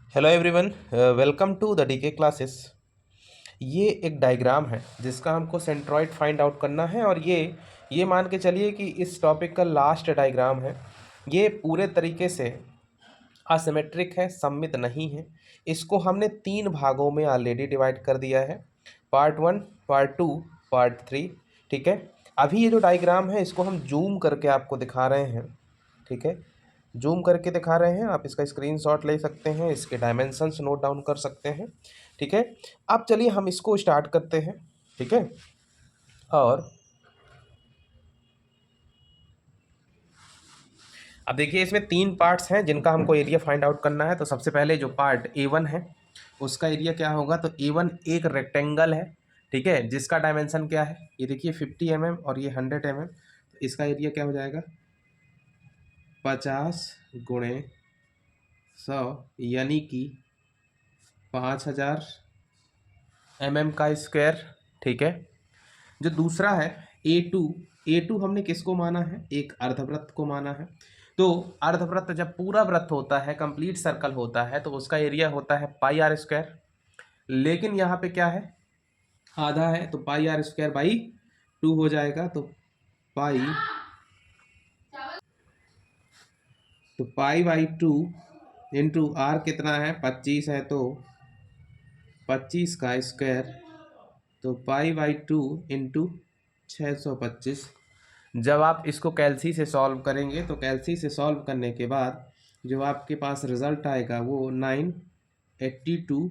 Hello everyone, welcome to the DK classes. ये एक diagram है जिसका हमको सेंट्रॉइड फाइंड आउट करना है और ये मान के चलिए कि इस टॉपिक का लास्ट डायग्राम है। ये पूरे तरीके से असिमेट्रिक है, सममित नहीं है। इसको हमने तीन भागों में ऑलरेडी डिवाइड कर दिया है, part one, part two, part three. ठीक है। अभी ये जो डायग्राम है इसको हम जूम करके आपको दिखा रहे हैं। ठीक है, जूम करके दिखा रहे हैं। आप इसका स्क्रीनशॉट ले सकते हैं, इसके डायमेंशंस नोट डाउन कर सकते हैं। ठीक है। अब चलिए हम इसको स्टार्ट करते हैं। ठीक है। और अब देखिए, इसमें तीन पार्ट्स हैं जिनका हमको एरिया फाइंड आउट करना है। तो सबसे पहले जो पार्ट A1 है उसका एरिया क्या होगा? तो A1 एक रेक्टेंगल है, ठीक है, जिसका डायमेंशन क्या है? ये देखिए 50 mm और ये 100 mm। तो इसका एरिया क्या हो जाएगा? 50 × 100 यानी कि 5000 mm का स्क्वायर। ठीक है। जो दूसरा है A2 हमने किसको माना है? एक अर्धवृत्त को माना है। तो अर्धवृत्त जब पूरा वृत्त होता है, कंप्लीट सर्कल होता है, तो उसका एरिया होता है πr²। लेकिन यहाँ पे क्या है? आधा है, तो πr²/2 हो जाएगा। तो π/2 इंटू r कितना है? 25 है, तो 25 का स्क्वायर। तो π/2 इंटू 625। जब आप इसको कैल्सी से सॉल्व करेंगे तो कैल्सी से सॉल्व करने के बाद जो आपके पास रिजल्ट आएगा वो 982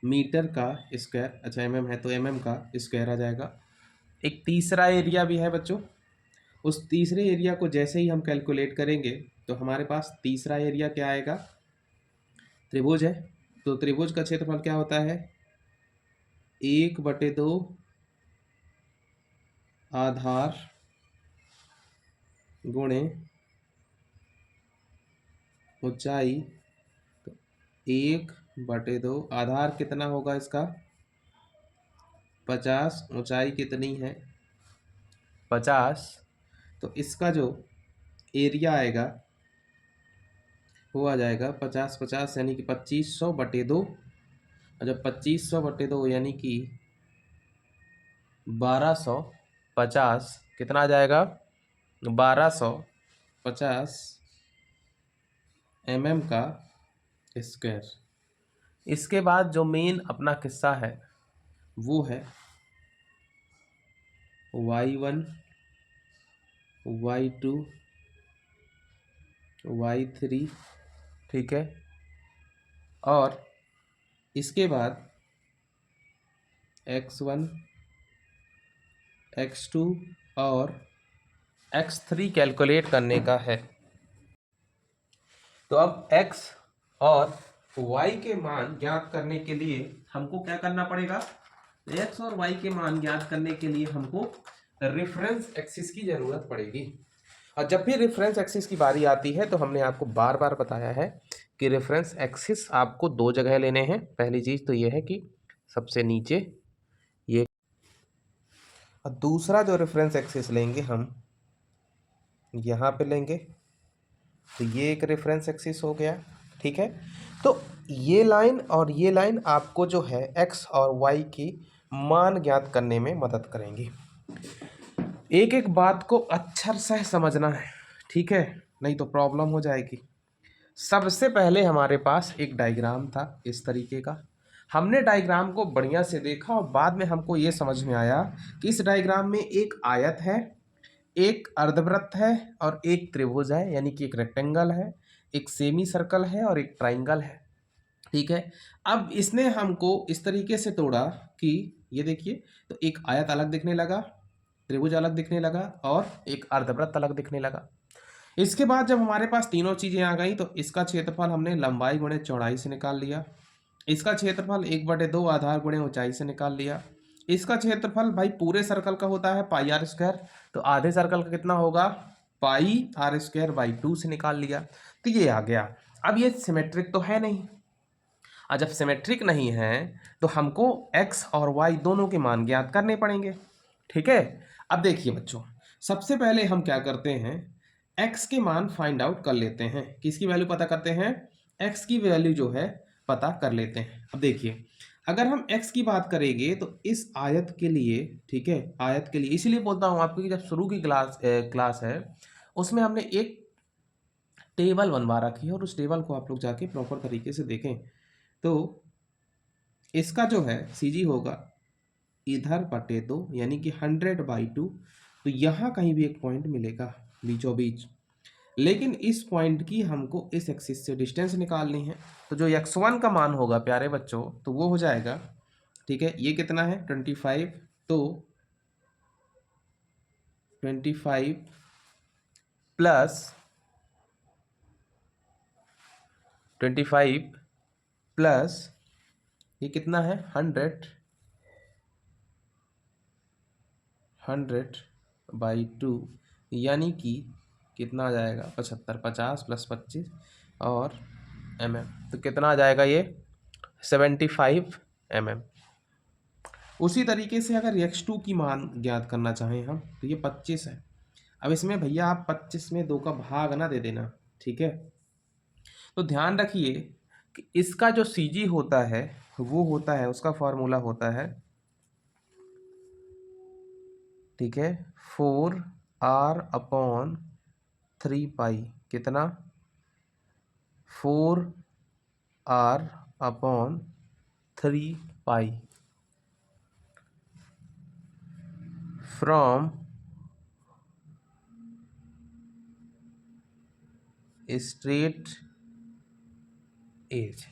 मीटर का स्क्वायर, अच्छा mm है तो mm का स्क्वायर आ जाएगा। एक तीसरा एरिया भी है बच्चों। उस तीसरे एरिया को जैसे ही हम कैलकुलेट करेंगे तो हमारे पास तीसरा एरिया क्या आएगा? त्रिभुज है, तो त्रिभुज का क्षेत्रफल क्या होता है? 1/2 आधार गुणे ऊंचाई। तो 1/2 आधार कितना होगा इसका? 50। ऊंचाई कितनी है? 50। तो इसका जो एरिया आएगा वो आ जाएगा 50/50 यानी कि 2500/2। और जब 2500/2 यानी कि 1250 कितना आ जाएगा? 1250 mm का स्क्वायर। इसके बाद जो मेन अपना किस्सा है वो है y1, y2, y3। ठीक है। और इसके बाद x1, x2 और x3 कैलकुलेट करने का है। तो अब x और y के मान ज्ञात करने के लिए हमको क्या करना पड़ेगा? x और y के मान ज्ञात करने के लिए हमको रेफरेंस एक्सिस की जरूरत पड़ेगी। और जब भी रेफरेंस एक्सिस की बारी आती है तो हमने आपको बार बार बताया है कि रेफरेंस एक्सिस आपको दो जगह लेने हैं। पहली चीज तो ये है कि सबसे नीचे ये, और दूसरा जो रेफरेंस एक्सिस लेंगे हम यहाँ पे लेंगे, तो ये एक रेफरेंस एक्सिस हो गया। ठीक है। तो ये लाइन और ये लाइन आपको जो है एक्स और वाई की मान ज्ञात करने में मदद करेंगी। एक एक बात को अच्छे से समझना है, ठीक है, नहीं तो प्रॉब्लम हो जाएगी। सबसे पहले हमारे पास एक डायग्राम था इस तरीके का। हमने डायग्राम को बढ़िया से देखा और बाद में हमको ये समझ में आया कि इस डायग्राम में एक आयत है, एक अर्धवृत्त है और एक त्रिभुज है, यानी कि एक रेक्टेंगल है, एक सेमी सर्कल है और एक ट्राइंगल है। ठीक है। अब इसने हमको इस तरीके से तोड़ा कि ये देखिए, तो एक आयत अलग दिखने लगा, त्रिभुज अलग दिखने लगा और एक अर्धवृत्त अलग दिखने लगा। इसके बाद जब हमारे पास तीनों चीजें आ गई तो इसका क्षेत्रफल हमने लंबाई गुणे चौड़ाई से निकाल लिया। इसका क्षेत्रफल 1/2 आधार गुणे ऊंचाई से निकाल लिया। इसका क्षेत्रफल भाई पूरे सर्कल का होता है πr², तो आधे सर्कल का कितना होगा? πr²/2 से निकाल लिया। तो ये आ गया। अब ये सिमेट्रिक तो है नहीं, और जब सिमेट्रिक नहीं है तो हमको x और y दोनों के मान ज्ञात करने पड़ेंगे। ठीक है। अब देखिए बच्चों, सबसे पहले हम क्या करते हैं, x के मान फाइंड आउट कर लेते हैं। किसकी वैल्यू पता करते हैं? x की वैल्यू जो है पता कर लेते हैं। अब देखिए, अगर हम x की बात करेंगे तो इस आयत के लिए, ठीक है, आयत के लिए इसीलिए बोलता हूँ आपको कि जब शुरू की क्लास है उसमें हमने एक टेबल बनवा रखी है और उस टेबल को आप लोग जाके प्रॉपर तरीके से देखें तो इसका जो है CG होगा इधर बटे 2 यानी कि 100/2। तो यहाँ कहीं भी एक पॉइंट मिलेगा बीचों बीच, लेकिन इस पॉइंट की हमको इस एक्सिस से डिस्टेंस निकालनी है। तो जो x1 का मान होगा प्यारे बच्चों तो वो हो जाएगा, ठीक है, ये कितना है 25, तो 25 प्लस 25 प्लस ये कितना है 100/2 यानी कि कितना आ जाएगा 75, 50 प्लस 25 और mm, तो कितना आ जाएगा ये 75 mm। उसी तरीके से अगर x2 की मान ज्ञात करना चाहें हम तो ये 25 है। अब इसमें भैया आप 25 में 2 का भाग ना दे देना, ठीक है। तो ध्यान रखिए कि इसका जो CG होता है वो होता है, उसका फॉर्मूला होता है, ठीक है, 4r/3 कितना 4r/3 फ्रॉम स्ट्रेट एज।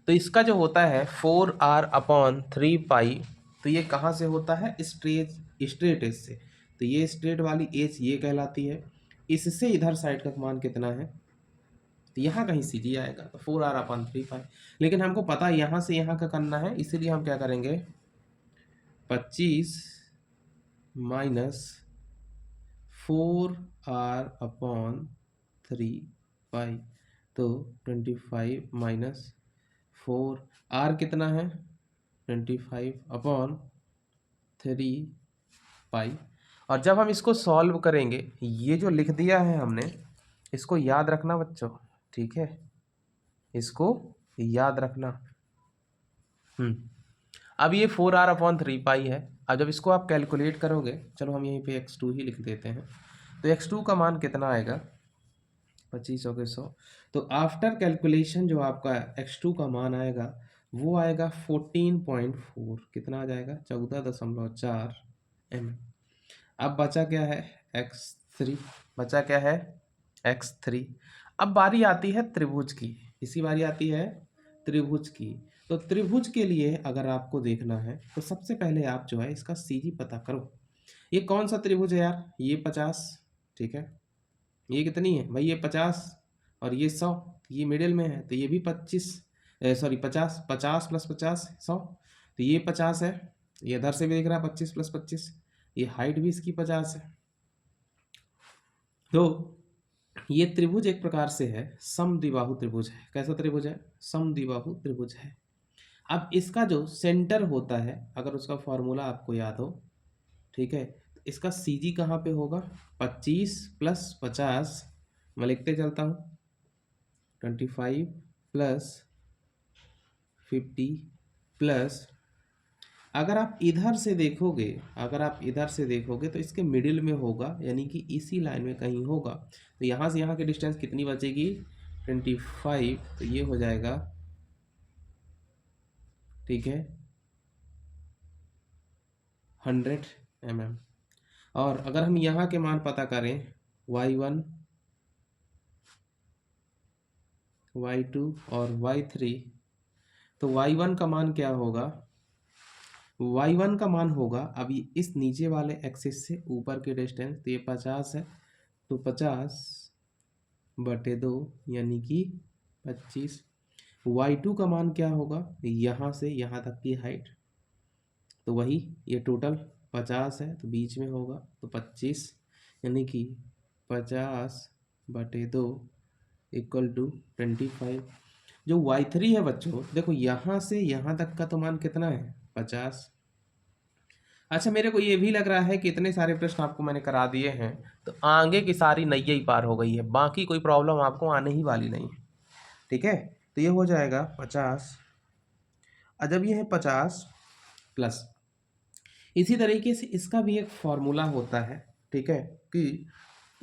तो इसका जो होता है 4r/3 तो ये कहाँ से होता है स्ट्रेट एज से। तो ये स्ट्रेट वाली एज ये कहलाती है। इससे इधर साइड का मान कितना है तो यहाँ कहीं CG आएगा, तो 4r/3। लेकिन हमको पता है यहाँ से यहाँ का करना है, इसीलिए हम क्या करेंगे 25 माइनस 4r/3 तो 25 माइनस 4, r कितना है 25/3। और जब हम इसको सॉल्व करेंगे, ये जो लिख दिया है हमने इसको याद रखना बच्चों, ठीक है, इसको याद रखना। अब ये 4r/3 है। अब जब इसको आप कैलकुलेट करोगे, चलो हम यहीं पे x2 ही लिख देते हैं, तो x2 का मान कितना आएगा 25 के 100। तो आफ्टर कैलकुलेशन जो आपका x2 का मान आएगा वो आएगा 14.4, कितना आ जाएगा 14.4 mm। अब बचा क्या है x3, बचा क्या है x3। अब बारी आती है त्रिभुज की, इसी बारी आती है त्रिभुज की। तो त्रिभुज के लिए अगर आपको देखना है तो सबसे पहले आप जो है इसका CG पता करो। ये कौन सा त्रिभुज है यार, ये 50, ठीक है, ये कितनी है भाई ये 50 और ये 100, ये मिडिल में है, तो ये भी 50 प्लस 50 100, तो ये 50 है। ये इधर से भी दिख रहा है 25 प्लस 25, ये हाइट भी इसकी 50 है। तो ये त्रिभुज एक प्रकार से है समद्विबाहु त्रिभुज है। कैसा त्रिभुज है समद्विबाहु त्रिभुज है। अब इसका जो सेंटर होता है, अगर उसका फॉर्मूला आपको याद हो, ठीक है, तो इसका CG कहाँ पे होगा 25 प्लस 50, मैं लिखते चलता हूँ 25 प्लस 50 प्लस, अगर आप इधर से देखोगे तो इसके मिडिल में होगा, यानी कि इसी लाइन में कहीं होगा। तो यहाँ से यहाँ की डिस्टेंस कितनी बचेगी 25, तो ये हो जाएगा, ठीक है, 100 mm। और अगर हम यहाँ के मान पता करें y1 y2 और y3, तो y1 का मान क्या होगा, y1 का मान होगा अभी इस नीचे वाले एक्सिस से ऊपर की डिस्टेंस, तो ये 50 है, तो 50/2 यानी कि 25। y2 का मान क्या होगा यहाँ से यहाँ तक की हाइट, तो वही ये टोटल 50 है तो बीच में होगा, तो 25 यानी कि 50/2 इक्वल टू 25। जो y3 है बच्चों, देखो यहाँ से यहाँ तक का तो मान कितना है 50। अच्छा, मेरे को ये भी लग रहा है कि इतने सारे प्रश्न आपको मैंने करा दिए हैं तो आगे की सारी नैया ही पार हो गई है, बाकी कोई प्रॉब्लम आपको आने ही वाली नहीं है, ठीक है। तो ये हो जाएगा 50। और जब ये है 50 प्लस, इसी तरीके से इसका भी एक फॉर्मूला होता है, ठीक है, कि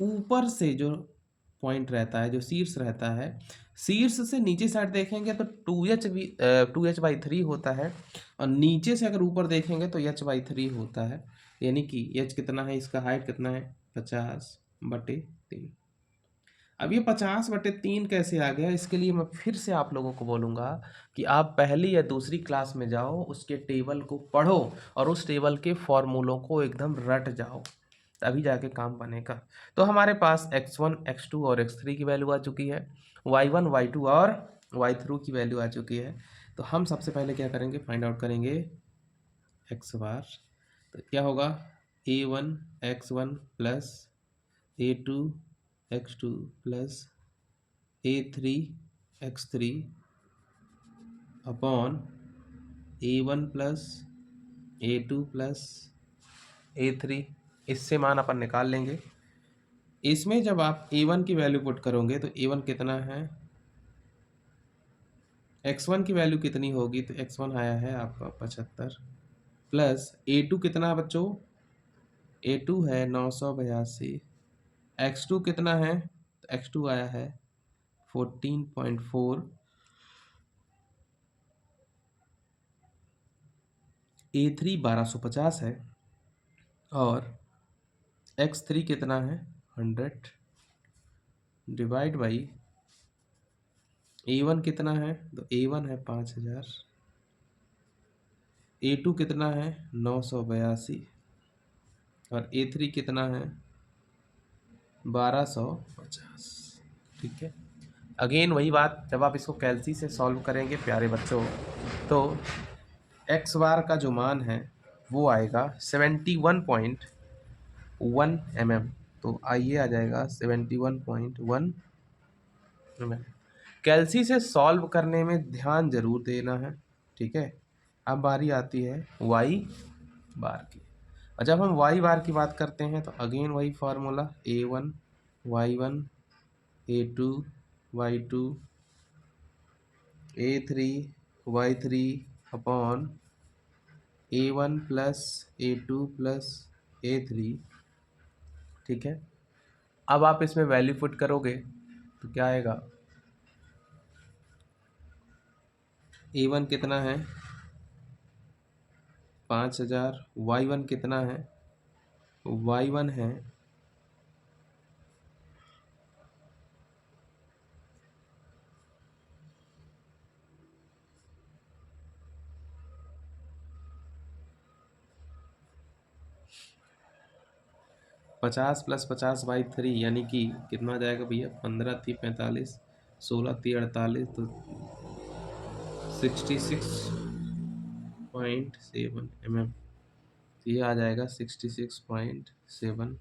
ऊपर से जो पॉइंट रहता है, जो शीर्ष रहता है, शीर्ष से नीचे साइड देखेंगे तो 2h/3 होता है, और नीचे से अगर ऊपर देखेंगे तो h/3 होता है। यानी कि h कितना है, इसका हाइट कितना है, 50/3। अब ये 50/3 कैसे आ गया, इसके लिए मैं फिर से आप लोगों को बोलूँगा कि आप पहली या दूसरी क्लास में जाओ, उसके टेबल को पढ़ो और उस टेबल के फॉर्मूलों को एकदम रट जाओ, तभी जाके काम बनेगा। तो हमारे पास x1, x2 और x3 की वैल्यू आ चुकी है, y1, y2 और y3 की वैल्यू आ चुकी है। तो हम सबसे पहले क्या करेंगे, फाइंड आउट करेंगे x बार। तो क्या होगा, a1 x1 plus a2 x2 plus a3 x3 upon a1 plus a2 plus a3। इससे मान अपन निकाल लेंगे। इसमें जब आप a1 की वैल्यू पुट करोगे तो a1 कितना है, x1 की वैल्यू कितनी होगी, तो x1 आया है आपका 75 प्लस a2 कितना है बच्चों, a2 है 982, x2 कितना है, तो x2 आया है 14.4, a3 1250 है, और x3 कितना है 100 डिवाइड बाई a1 कितना है, तो a1 है 5000, a2 कितना है 982 और a3 कितना है 1250। ठीक है, अगेन वही बात, जब आप इसको कैलसी से सॉल्व करेंगे प्यारे बच्चों, तो x बार का जो मान है वो आएगा 71.1 mm। तो आइए आ जाएगा 71.1 mm। कैलसी से सॉल्व करने में ध्यान जरूर देना है, ठीक है। अब बारी आती है y बार की, और जब हम y बार की बात करते हैं तो अगेन वही formula, a1 y1 a2 y2 a3 y3 upon a1 plus a2 plus a3। ठीक है, अब आप इसमें वैल्यू पुट करोगे तो क्या आएगा, a1 कितना है 5000, y1 कितना है, y1 है 50 प्लस 50/3 यानी कि कितना आ जाएगा भैया, 15×3 45, 16×3 48, तो 66.7 mm। ये आ जाएगा 66.7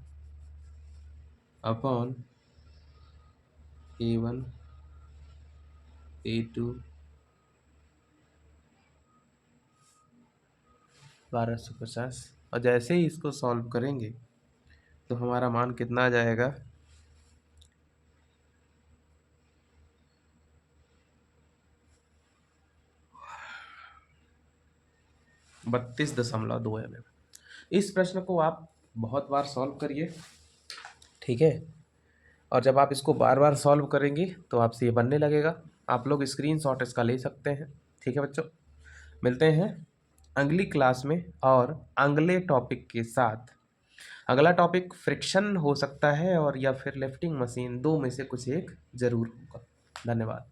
अपॉन a1 a2 1250। और जैसे ही इसको सॉल्व करेंगे तो हमारा मान कितना आ जाएगा, 32.2 mm। इस प्रश्न को आप बहुत बार सॉल्व करिए, ठीक है, और जब आप इसको बार बार सॉल्व करेंगे तो आपसे ये बनने लगेगा। आप लोग स्क्रीनशॉट इसका ले सकते हैं, ठीक है बच्चों। मिलते हैं अगली क्लास में और अगले टॉपिक के साथ। अगला टॉपिक फ्रिक्शन हो सकता है और या फिर लिफ्टिंग मशीन, दो में से कुछ एक जरूर होगा। धन्यवाद।